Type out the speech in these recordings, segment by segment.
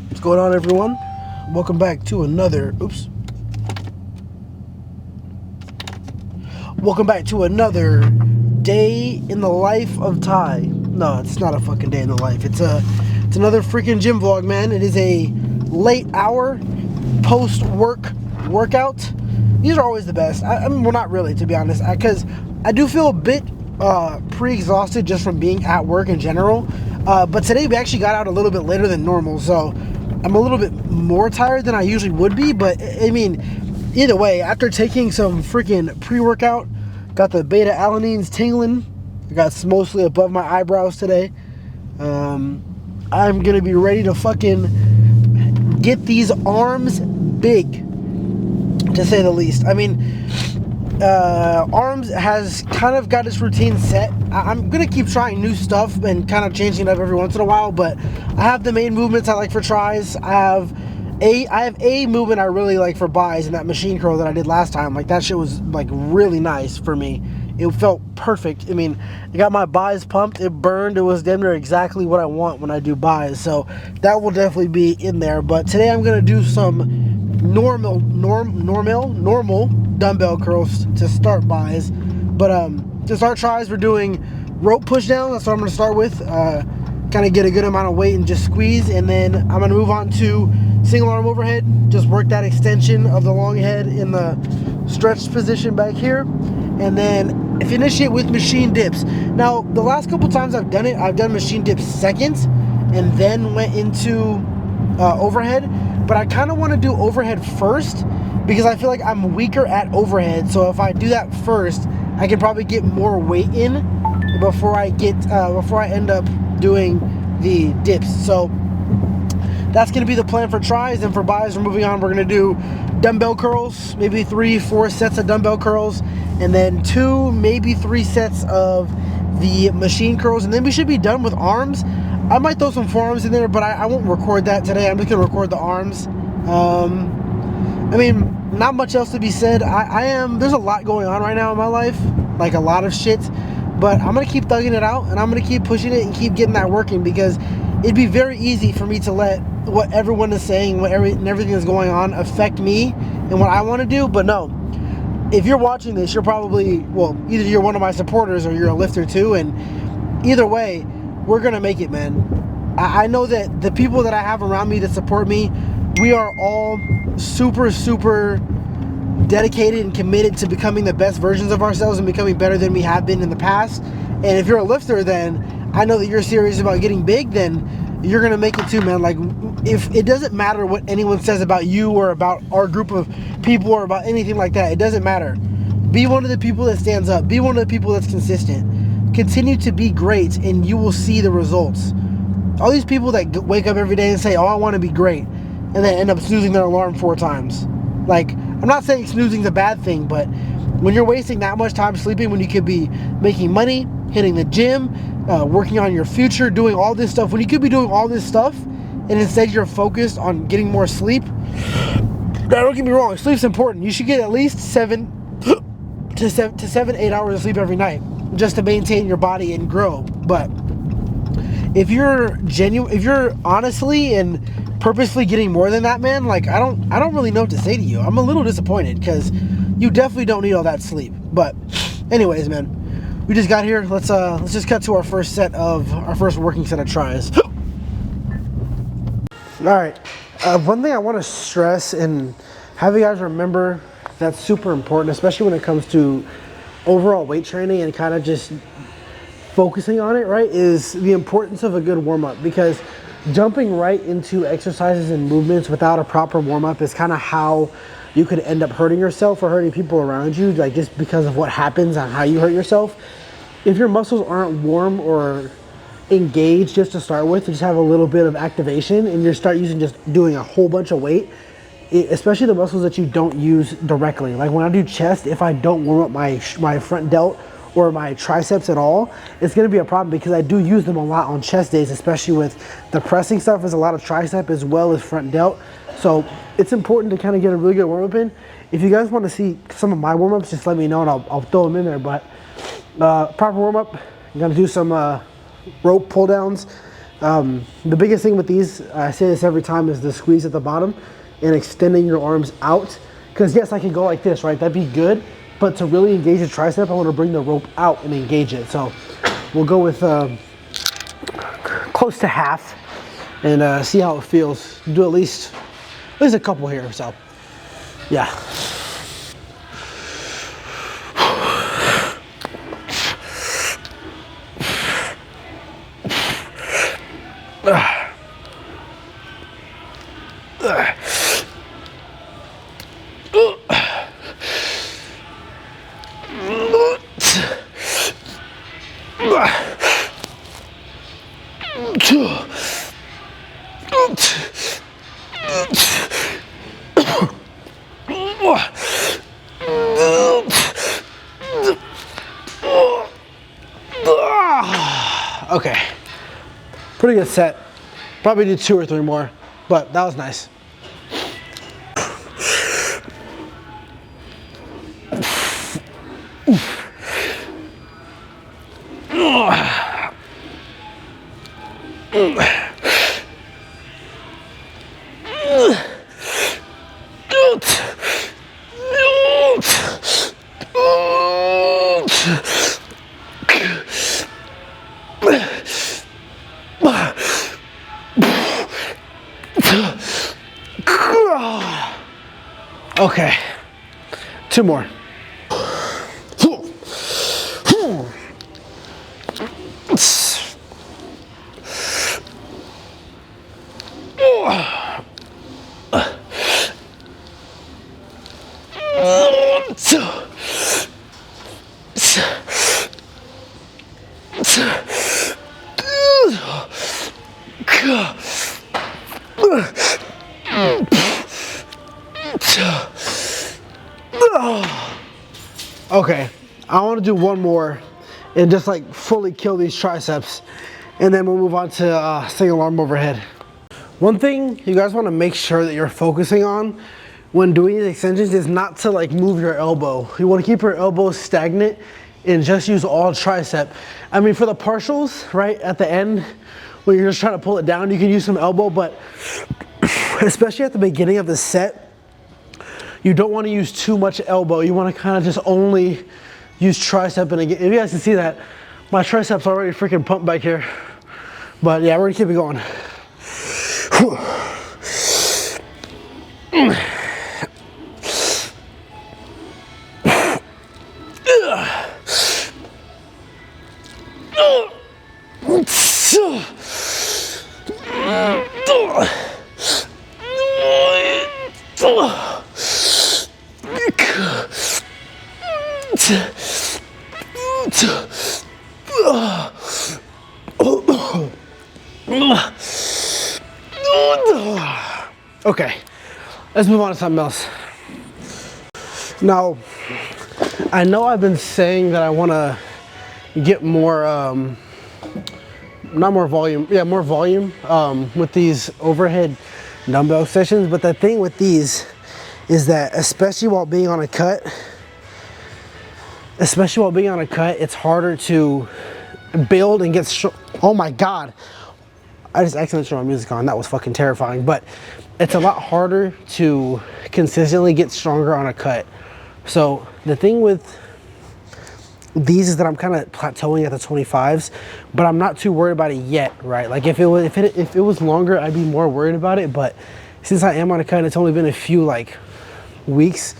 What's going on, everyone? Welcome back to another day in the life of Ty. No, it's not a fucking day in the life. It's another freaking gym vlog, man. It is a late hour post workout. These are always the best. I mean, well, not really, to be honest, because I do feel a bit pre-exhausted just from being at work in general. But today we actually got out a little bit later than normal, so I'm a little bit more tired than I usually would be. But I mean, either way, after taking some freaking pre-workout, got the beta alanines tingling. I got mostly above my eyebrows today. I'm gonna be ready to fucking get these arms big, to say the least. I mean, arms has kind of got its routine set. I'm gonna keep trying new stuff and kind of changing it up every once in a while, but I have the main movements I like for tries. I have a movement I really like for buys, and that machine curl that I did last time. Like, that shit was like really nice for me. It felt perfect. I mean, it got my buys pumped. It burned. It was damn near exactly what I want when I do buys. So that will definitely be in there. But today I'm gonna do some normal dumbbell curls to start buys. But to start tries, we're doing rope push down. That's what I'm gonna start with. Kind of get a good amount of weight and just squeeze, and then I'm gonna move on to single arm overhead. Just work that extension of the long head in the stretched position back here, and then finish it with machine dips. Now, the last couple times I've done it, I've done machine dips second and then went into overhead, but I kind of want to do overhead first because I feel like I'm weaker at overhead. So if I do that first, I can probably get more weight in before I end up doing the dips. So that's going to be the plan for tries. And for buys, we're moving on. We're going to do dumbbell curls, maybe 3-4 sets of dumbbell curls, and then 2, maybe 3 sets of the machine curls, and then we should be done with arms. I might throw some forearms in there, but I won't record that today. I'm just going to record the arms. I mean, not much else to be said. There's a lot going on right now in my life, like a lot of shit, but I'm going to keep thugging it out, and I'm going to keep pushing it and keep getting that working, because it'd be very easy for me to let what everyone is saying, and everything that's going on affect me and what I want to do. But no, if you're watching this, you're probably, well, either you're one of my supporters or you're a lifter too, and either way, we're going to make it, man. I know that the people that I have around me that support me, we are all super, super dedicated and committed to becoming the best versions of ourselves and becoming better than we have been in the past. And if you're a lifter, then I know that you're serious about getting big, then you're gonna make it too, man. Like, if it doesn't matter what anyone says about you or about our group of people or about anything like that, it doesn't matter. Be one of the people that stands up. Be one of the people that's consistent. Continue to be great, and you will see the results. All these people that wake up every day and say, oh, I want to be great, and then end up snoozing their alarm 4 times. Like, I'm not saying snoozing's a bad thing, but when you're wasting that much time sleeping when you could be making money, hitting the gym, working on your future, doing all this stuff, when you could be doing all this stuff, and instead you're focused on getting more sleep. Now, don't get me wrong, sleep's important. You should get at least 7 to 8 hours of sleep every night just to maintain your body and grow. But if you're honestly and purposely getting more than that, man, like, I don't really know what to say to you. I'm a little disappointed because you definitely don't need all that sleep. But anyways, man, we just got here. Let's just cut to our first working set of tries. All right, one thing I want to stress and have you guys remember that's super important, especially when it comes to overall weight training and kind of just focusing on it, right, is the importance of a good warm-up. Because jumping right into exercises and movements without a proper warm-up is kind of how you could end up hurting yourself or hurting people around you, like, just because of what happens and how you hurt yourself. If your muscles aren't warm or engaged just to start with, just have a little bit of activation, and you start just doing a whole bunch of weight, especially the muscles that you don't use directly. Like when I do chest, if I don't warm up my front delt or my triceps at all, it's going to be a problem, because I do use them a lot on chest days, especially with the pressing stuff. Is a lot of tricep as well as front delt. So it's important to kind of get a really good warm-up in. If you guys want to see some of my warm-ups, just let me know and I'll throw them in there. But proper warm-up, I'm going to do some rope pull downs, The biggest thing with these, I say this every time, is the squeeze at the bottom and extending your arms out. Because yes, I can go like this, right? That'd be good. But to really engage the tricep, I want to bring the rope out and engage it. So we'll go with close to half and see how it feels. Do at least a couple here. So yeah. Okay, pretty good set. Probably do 2 or 3 more, but that was nice. Okay, 2 more. Okay, I want to do 1 more and just like fully kill these triceps, and then we'll move on to single arm overhead. One thing you guys want to make sure that you're focusing on when doing these extensions is not to like move your elbow. You want to keep your elbow stagnant and just use all tricep. I mean, for the partials, right at the end, when you're just trying to pull it down, you can use some elbow, but especially at the beginning of the set, you don't want to use too much elbow. You want to kind of just only use tricep. And again, if you guys can see that, my triceps already freaking pumped back here. But yeah, we're gonna keep it going. Okay, let's move on to something else. Now, I know I've been saying that I want to get more, not more volume, yeah, more volume with these overhead dumbbell sessions, but the thing with these is that especially while being on a cut, it's harder to build and get oh my God. I just accidentally turned my music on. That was fucking terrifying. But it's a lot harder to consistently get stronger on a cut. So the thing with these is that I'm kind of plateauing at the 25s, but I'm not too worried about it yet, right? Like if it was longer, I'd be more worried about it. But since I am on a cut, it's only been a few like weeks.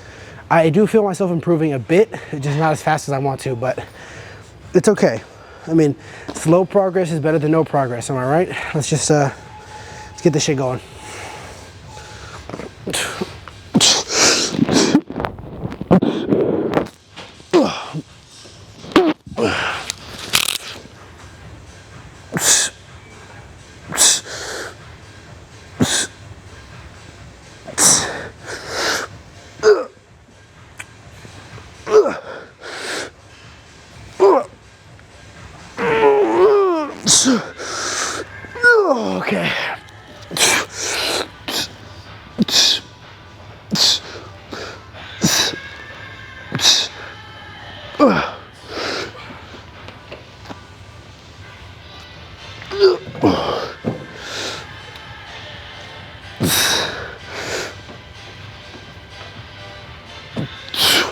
I do feel myself improving a bit, just not as fast as I want to, but it's okay. I mean, slow progress is better than no progress, am I right? Let's just, let's get this shit going. Okay.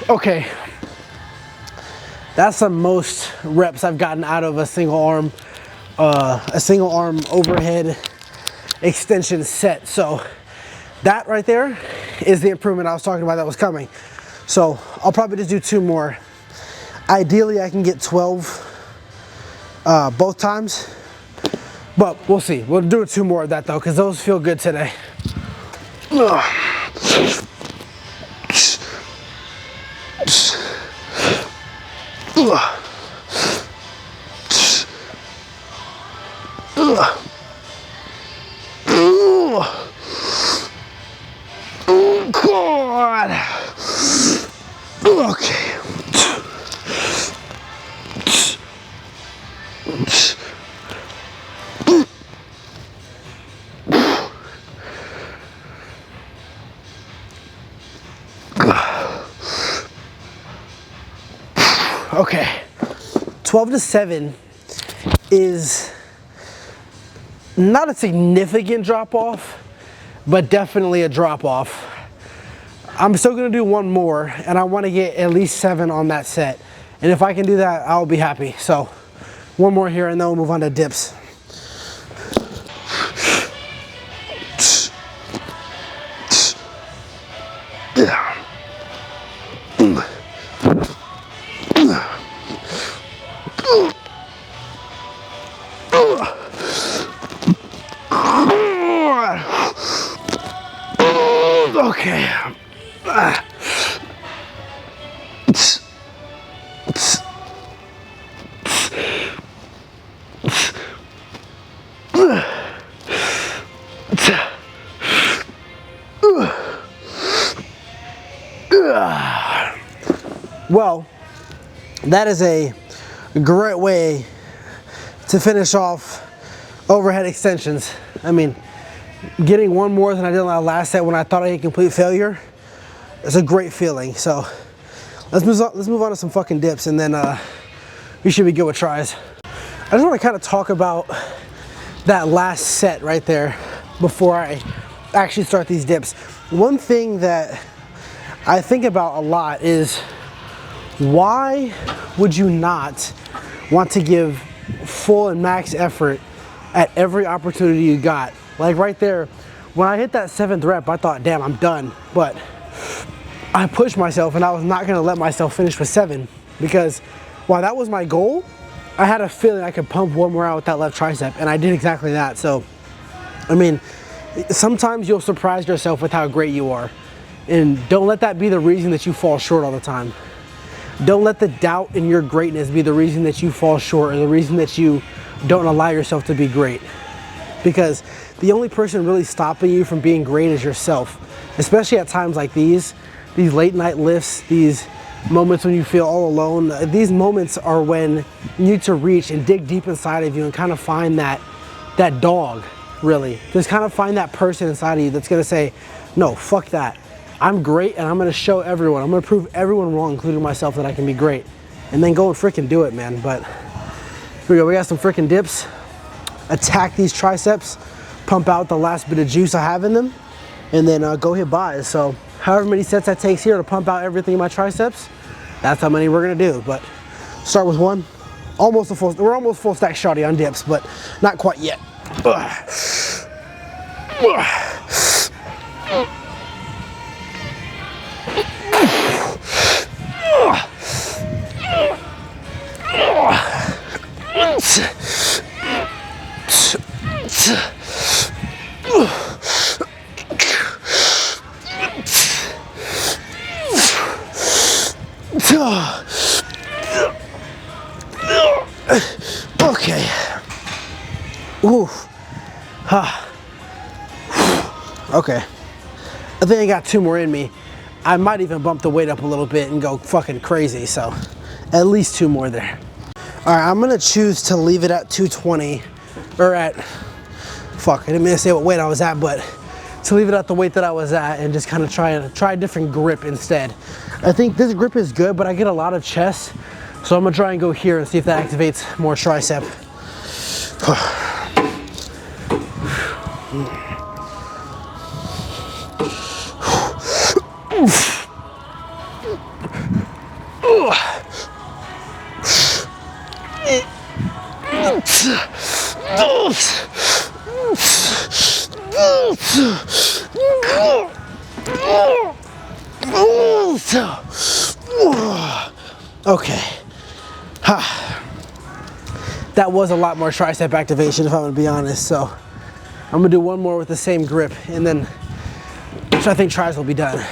Okay, that's the most reps I've gotten out of a single arm overhead extension set. So that right there is the improvement I was talking about that was coming. So I'll probably just do 2 more. Ideally I can get 12 both times, but we'll see. We'll do 2 more of that though, because those feel good today. Oh God. Okay. Okay, 12 to 7 is not a significant drop off, but definitely a drop off. I'm still gonna do 1 more, and I wanna get at least 7 on that set. And if I can do that, I'll be happy. So 1 more here, and then we'll move on to dips. Okay. Well, that is a great way to finish off overhead extensions. I mean, getting 1 more than I did on that last set when I thought I had complete failure is a great feeling. So let's move on to some fucking dips, and then we should be good with tries. I just want to kind of talk about that last set right there before I actually start these dips. One thing that I think about a lot is, why would you not want to give full and max effort at every opportunity you got? Like right there, when I hit that 7th rep, I thought, damn, I'm done. But I pushed myself, and I was not gonna let myself finish with 7, because while that was my goal, I had a feeling I could pump 1 more out with that left tricep, and I did exactly that. So, I mean, sometimes you'll surprise yourself with how great you are, and don't let that be the reason that you fall short all the time. Don't let the doubt in your greatness be the reason that you fall short, or the reason that you don't allow yourself to be great. Because the only person really stopping you from being great is yourself. Especially at times like these late night lifts, these moments when you feel all alone. These moments are when you need to reach and dig deep inside of you and kind of find that dog, really. Just kind of find that person inside of you that's gonna say, no, fuck that. I'm great, and I'm gonna show everyone. I'm gonna prove everyone wrong, including myself, that I can be great. And then go and freaking do it, man. But here we go, we got some freaking dips. Attack these triceps, pump out the last bit of juice I have in them, and then go hit buys. So however many sets that takes here to pump out everything in my triceps, that's how many we're gonna do. But start with 1. We're almost full stack shotty on dips, but not quite yet. Okay. Oof. Okay. I think I got 2 more in me. I might even bump the weight up a little bit and go fucking crazy, so at least 2 more there. All right, I'm gonna choose to leave it at 220, or at, fuck, I didn't mean to say what weight I was at, but to leave it at the weight that I was at and just kind of try a different grip instead. I think this grip is good, but I get a lot of chest, so I'm gonna try and go here and see if that activates more tricep. Okay. That was a lot more tricep activation, if I'm gonna be honest. So I'm gonna do one more with the same grip, and then I think tries will be done.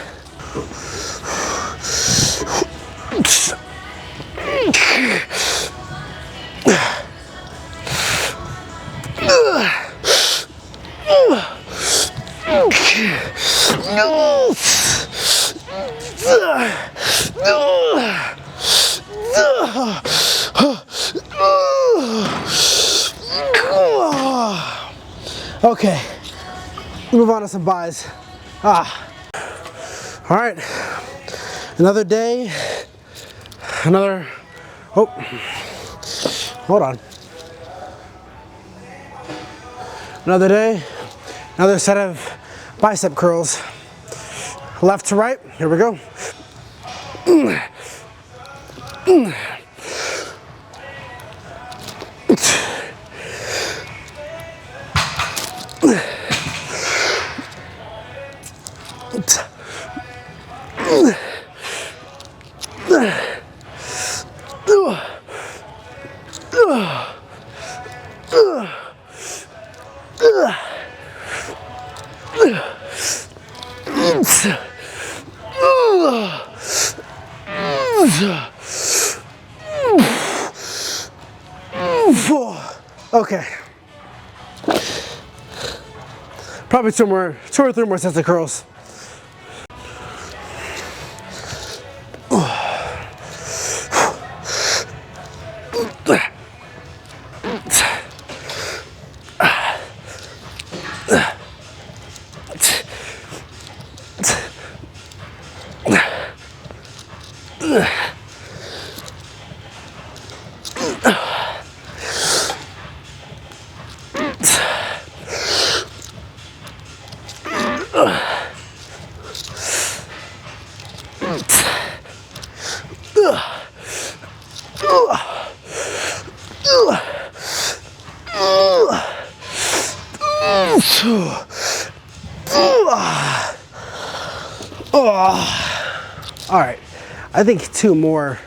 Okay, move on to some buys. All right, another day, another, oh, hold on. Another day, another set of bicep curls. Left to right, here we go. Okay. Probably two or three more sets of curls. All right, I think two more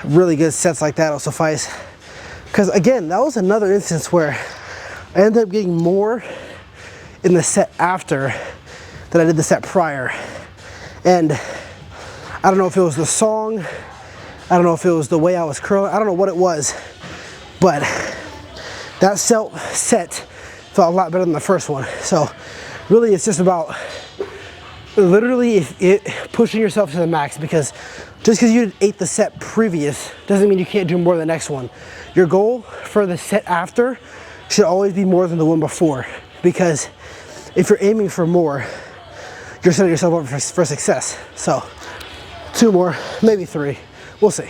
really good sets like that will suffice. Because again, that was another instance where I ended up getting more in the set after than I did the set prior. And I don't know if it was the song, I don't know if it was the way I was curling, I don't know what it was, but that set felt a lot better than the first one. So really it's just about literally pushing yourself to the max, because just because you ate the set previous doesn't mean you can't do more than the next one. Your goal for the set after should always be more than the one before, because if you're aiming for more, you're setting yourself up for success. So two more, maybe three, we'll see.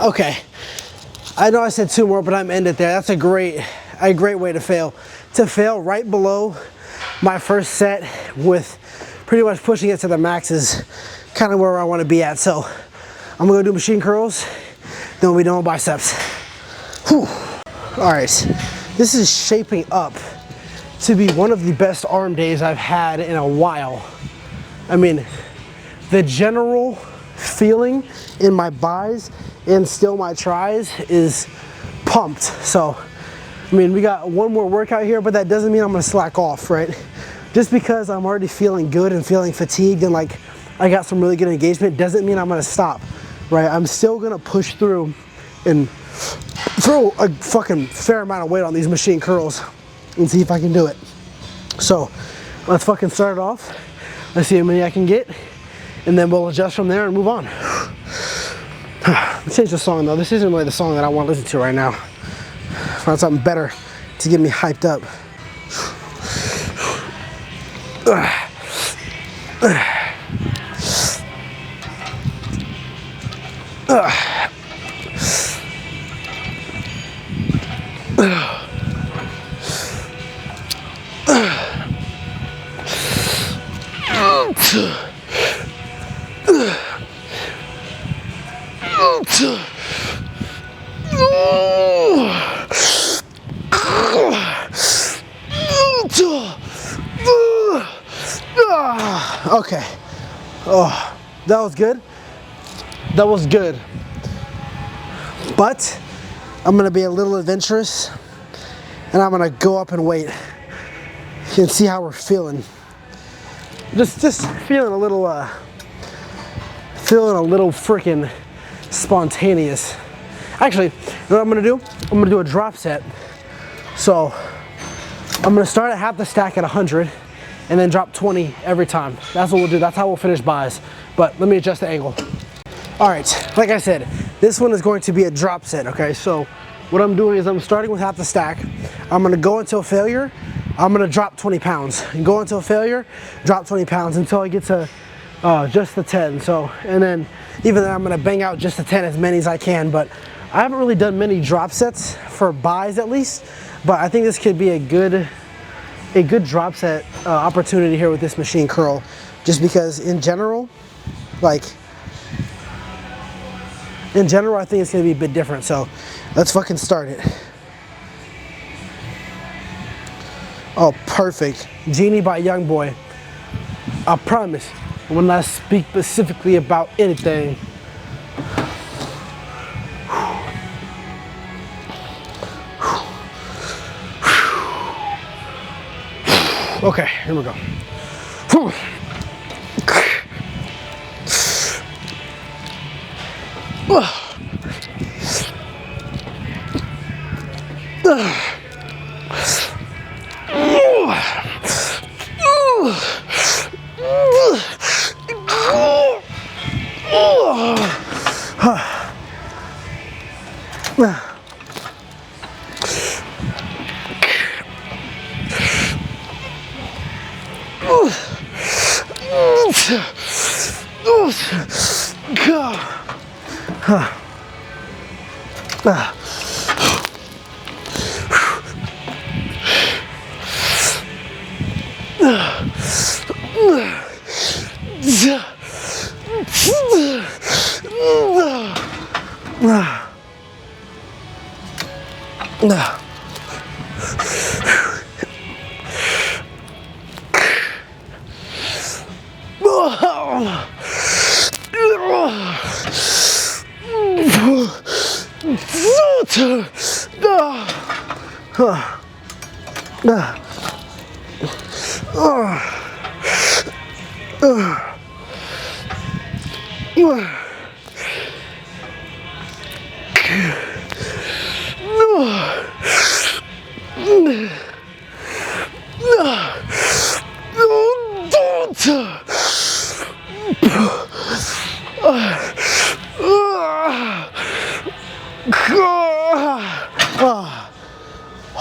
Okay, I know I said two more, but I'm ended there. That's a great way to fail. To fail right below my first set with pretty much pushing it to the max is kind of where I want to be at. So I'm gonna do machine curls, then we'll be done with biceps. Whew. All right, this is shaping up to be one of the best arm days I've had in a while. I mean, the general feeling in my buys and still my tries is pumped. So, I mean, we got one more workout here, but that doesn't mean I'm gonna slack off, right? Just because I'm already feeling good and feeling fatigued and like I got some really good engagement doesn't mean I'm gonna stop. right, I'm still gonna push through and throw a fucking fair amount of weight on these machine curls and see if I can do it. So let's fucking start it off. Let's see how many I can get, and then we'll adjust from there and move on. Let's change the song though. This isn't really the song that I want to listen to right now. Find something better to get me hyped up. Okay. Oh, that was good. That was good. But I'm gonna be a little adventurous, and I'm gonna go up and wait. You can see how we're feeling. Just feeling a little freaking spontaneous. Actually, you know what I'm gonna do? I'm gonna do a drop set. So I'm gonna start at half the stack at 100 and then drop 20 every time. That's what we'll do. That's how we'll finish buys. But let me adjust the angle. All right, like I said, this one is going to be a drop set, okay? So what I'm doing is I'm starting with half the stack. I'm gonna go until failure. I'm gonna drop 20 pounds and go until failure, drop 20 pounds until I get to just the 10. So, and then even then I'm gonna bang out just the 10, as many as I can. But I haven't really done many drop sets for buys at least, but I think this could be a good drop set opportunity here with this machine curl, just because in general, I think it's gonna be a bit different. So let's fucking start it. Oh, perfect. Genie by Youngboy. I promise, when I speak specifically about anything. Okay, here we go.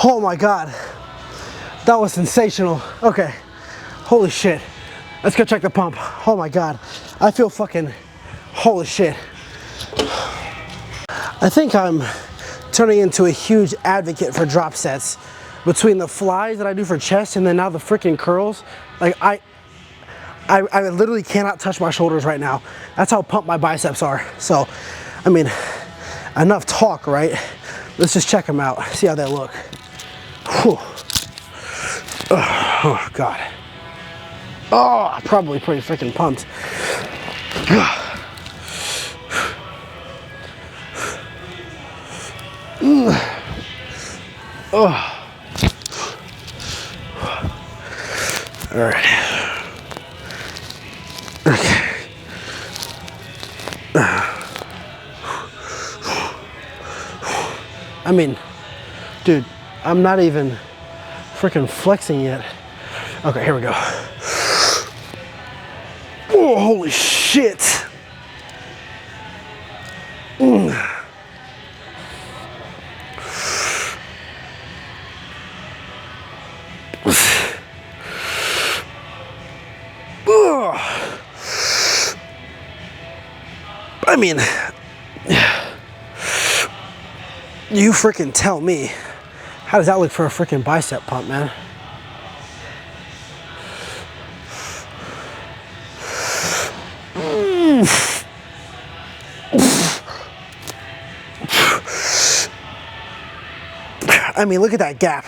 Oh my God, that was sensational. Okay, holy shit. Let's go check the pump. Oh my God, I feel fucking, holy shit. I think I'm turning into a huge advocate for drop sets. Between the flies that I do for chest and then now the freaking curls, like I literally cannot touch my shoulders right now. That's how pumped my biceps are. So, I mean, enough talk, right? Let's just check them out, see how they look. Whew. Oh, God. Oh, probably pretty freaking pumped. Oh. All right. Okay. I mean, dude, I'm not even freaking flexing yet. Okay, here we go. Oh, holy shit. I mean, you freaking tell me. How does that look for a freaking bicep pump, man? I mean, look at that gap.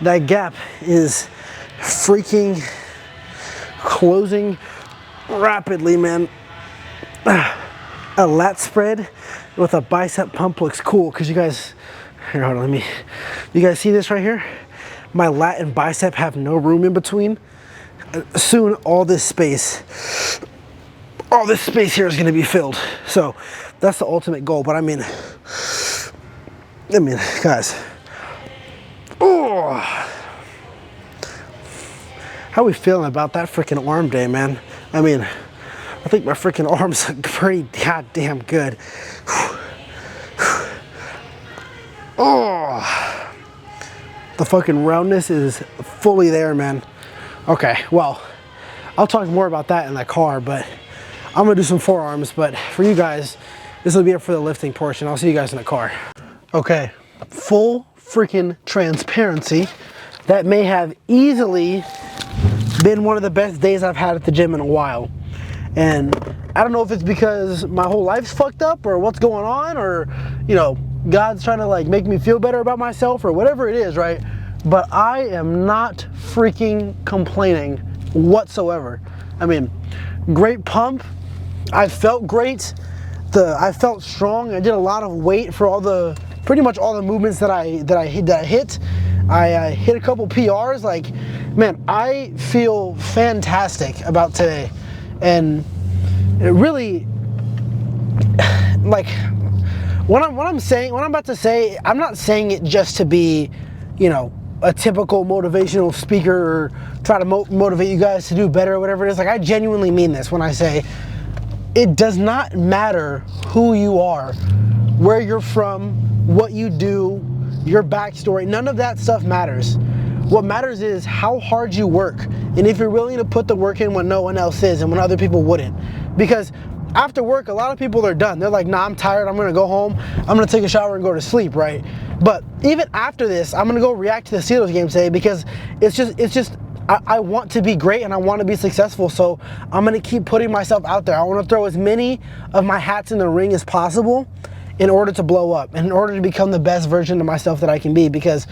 That gap is freaking closing rapidly, man. A lat spread with a bicep pump looks cool because you guys, here, hold on, you guys see this right here? My lat and bicep have no room in between. Soon all this space here is gonna be filled. So that's the ultimate goal. But I mean, guys, oh, how are we feeling about that freaking arm day, man? I mean, I think my freaking arms look pretty goddamn good. Oh, the fucking roundness is fully there, man. Okay, well, I'll talk more about that in the car, but I'm gonna do some forearms. But for you guys, this will be it for the lifting portion. I'll see you guys in the car. Okay, full freaking transparency. That may have easily been one of the best days I've had at the gym in a while. And I don't know if it's because my whole life's fucked up or what's going on, or, you know, God's trying to like make me feel better about myself or whatever it is, right? But I am not freaking complaining whatsoever. I mean, great pump. I felt great. I felt strong. I did a lot of weight for pretty much all the movements that I hit. I hit a couple PRs. Like, man, I feel fantastic about today. And it really, like, what I'm about to say, I'm not saying it just to be, you know, a typical motivational speaker or try to motivate you guys to do better or whatever it is. Like, I genuinely mean this when I say it does not matter who you are, where you're from, what you do, your backstory. None of that stuff matters. What matters is how hard you work, and if you're willing to put the work in when no one else is and when other people wouldn't. Because after work, a lot of people are done. They're like, nah, I'm tired, I'm gonna go home, I'm gonna take a shower and go to sleep, right? But even after this, I'm gonna go react to the Steelers game today because it's just I want to be great and I want to be successful, so I'm gonna keep putting myself out there. I want to throw as many of my hats in the ring as possible in order to blow up, and in order to become the best version of myself that I can be, because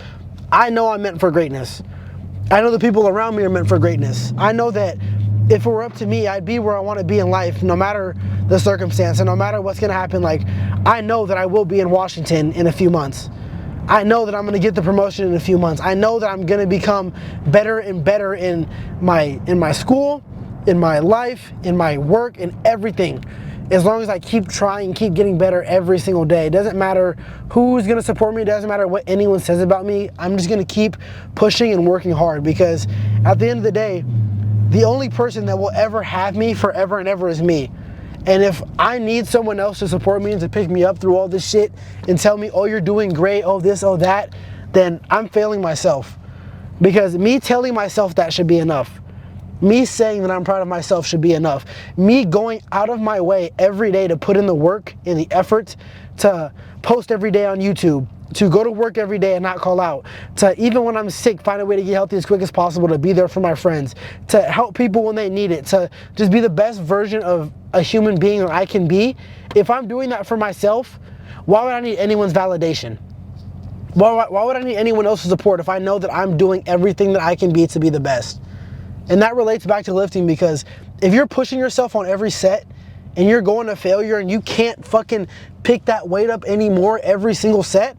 I know I'm meant for greatness. I know the people around me are meant for greatness. I know that if it were up to me, I'd be where I want to be in life, no matter the circumstance and no matter what's going to happen. Like, I know that I will be in Washington in a few months. I know that I'm going to get the promotion in a few months. I know that I'm going to become better and better in my school, in my life, in my work, in everything. As long as I keep trying, keep getting better every single day. It doesn't matter who's gonna support me, it doesn't matter what anyone says about me. I'm just gonna keep pushing and working hard, because at the end of the day, the only person that will ever have me forever and ever is me. And if I need someone else to support me and to pick me up through all this shit and tell me, oh, you're doing great, oh this, oh that, then I'm failing myself. Because me telling myself that should be enough. Me saying that I'm proud of myself should be enough. Me going out of my way every day to put in the work and the effort to post every day on YouTube, to go to work every day and not call out, to even when I'm sick, find a way to get healthy as quick as possible, to be there for my friends, to help people when they need it, to just be the best version of a human being that I can be. If I'm doing that for myself, why would I need anyone's validation? Why would I need anyone else's support if I know that I'm doing everything that I can be to be the best? And that relates back to lifting, because if you're pushing yourself on every set and you're going to failure and you can't fucking pick that weight up anymore every single set,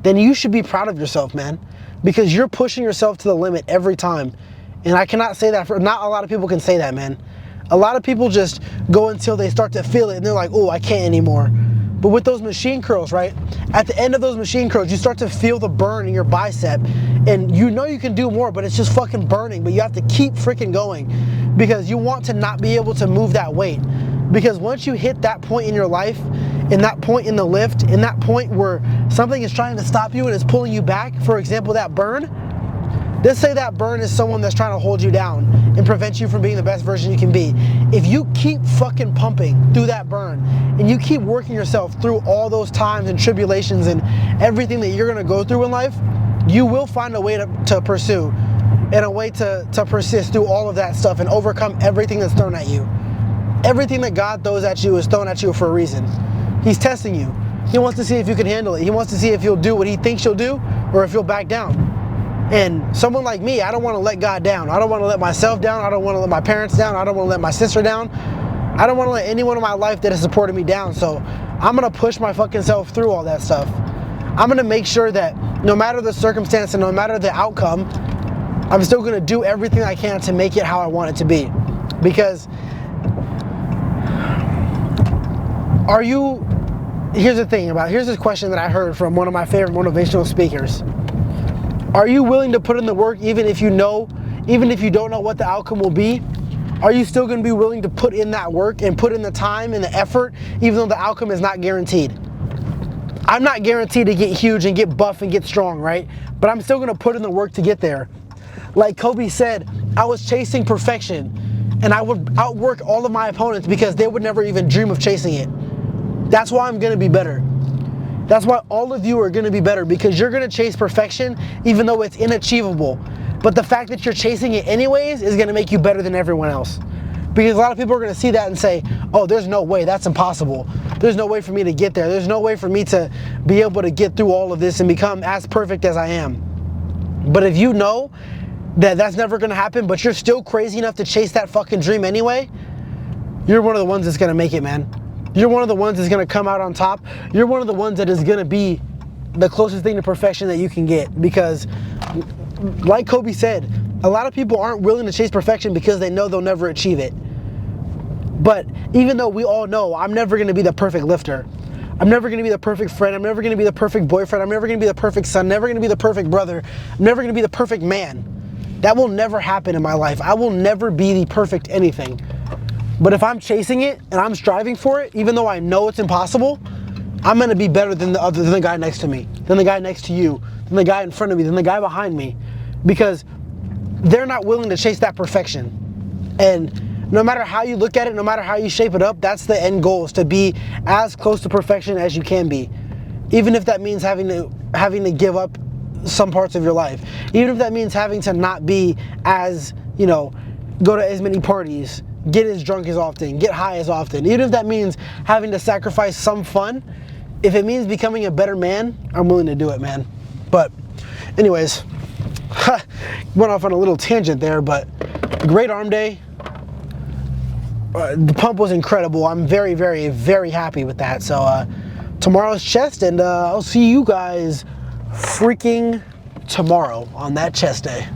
then you should be proud of yourself, man, because you're pushing yourself to the limit every time. And I cannot say that not a lot of people can say that, man. A lot of people just go until they start to feel it and they're like, oh, I can't anymore. But with those machine curls, right, at the end of those machine curls, you start to feel the burn in your bicep, and you know you can do more, but it's just fucking burning. But you have to keep freaking going because you want to not be able to move that weight. Because once you hit that point in your life, in that point in the lift, in that point where something is trying to stop you and is pulling you back, for example, that burn, let's say that burn is someone that's trying to hold you down and prevent you from being the best version you can be. If you keep fucking pumping through that burn and you keep working yourself through all those times and tribulations and everything that you're gonna go through in life, you will find a way to pursue and a way to persist through all of that stuff and overcome everything that's thrown at you. Everything that God throws at you is thrown at you for a reason. He's testing you. He wants to see if you can handle it. He wants to see if you'll do what he thinks you'll do or if you'll back down. And someone like me, I don't want to let God down. I don't want to let myself down. I don't want to let my parents down. I don't want to let my sister down. I don't want to let anyone in my life that has supported me down. So I'm going to push my fucking self through all that stuff. I'm going to make sure that no matter the circumstance and no matter the outcome, I'm still going to do everything I can to make it how I want it to be. Because here's this question that I heard from one of my favorite motivational speakers. Are you willing to put in the work even if you don't know what the outcome will be? Are you still going to be willing to put in that work and put in the time and the effort even though the outcome is not guaranteed? I'm not guaranteed to get huge and get buff and get strong, right? But I'm still going to put in the work to get there. Like Kobe said, I was chasing perfection and I would outwork all of my opponents because they would never even dream of chasing it. That's why I'm going to be better. That's why all of you are going to be better, because you're going to chase perfection even though it's inachievable. But the fact that you're chasing it anyways is going to make you better than everyone else. Because a lot of people are going to see that and say, oh, there's no way, that's impossible. There's no way for me to get there. There's no way for me to be able to get through all of this and become as perfect as I am. But if you know that that's never going to happen, but you're still crazy enough to chase that fucking dream anyway, you're one of the ones that's going to make it, man. You're one of the ones that's going to come out on top. You're one of the ones that is going to be the closest thing to perfection that you can get. Because like Kobe said, a lot of people aren't willing to chase perfection because they know they'll never achieve it. But even though we all know I'm never going to be the perfect lifter, I'm never going to be the perfect friend, I'm never going to be the perfect boyfriend, I'm never going to be the perfect son, never going to be the perfect brother, I'm never going to be the perfect man. That will never happen in my life. I will never be the perfect anything. But if I'm chasing it and I'm striving for it, even though I know it's impossible, I'm going to be better than the guy next to me, than the guy next to you, than the guy in front of me, than the guy behind me. Because they're not willing to chase that perfection. And no matter how you look at it, no matter how you shape it up, that's the end goal, is to be as close to perfection as you can be. Even if that means having to give up some parts of your life. Even if that means having to not be as, go to as many parties, get as drunk as often, get high as often. Even if that means having to sacrifice some fun, if it means becoming a better man, I'm willing to do it, man. But anyways, went off on a little tangent there, but great arm day. The pump was incredible. I'm very, very, very happy with that. So tomorrow's chest, and I'll see you guys freaking tomorrow on that chest day.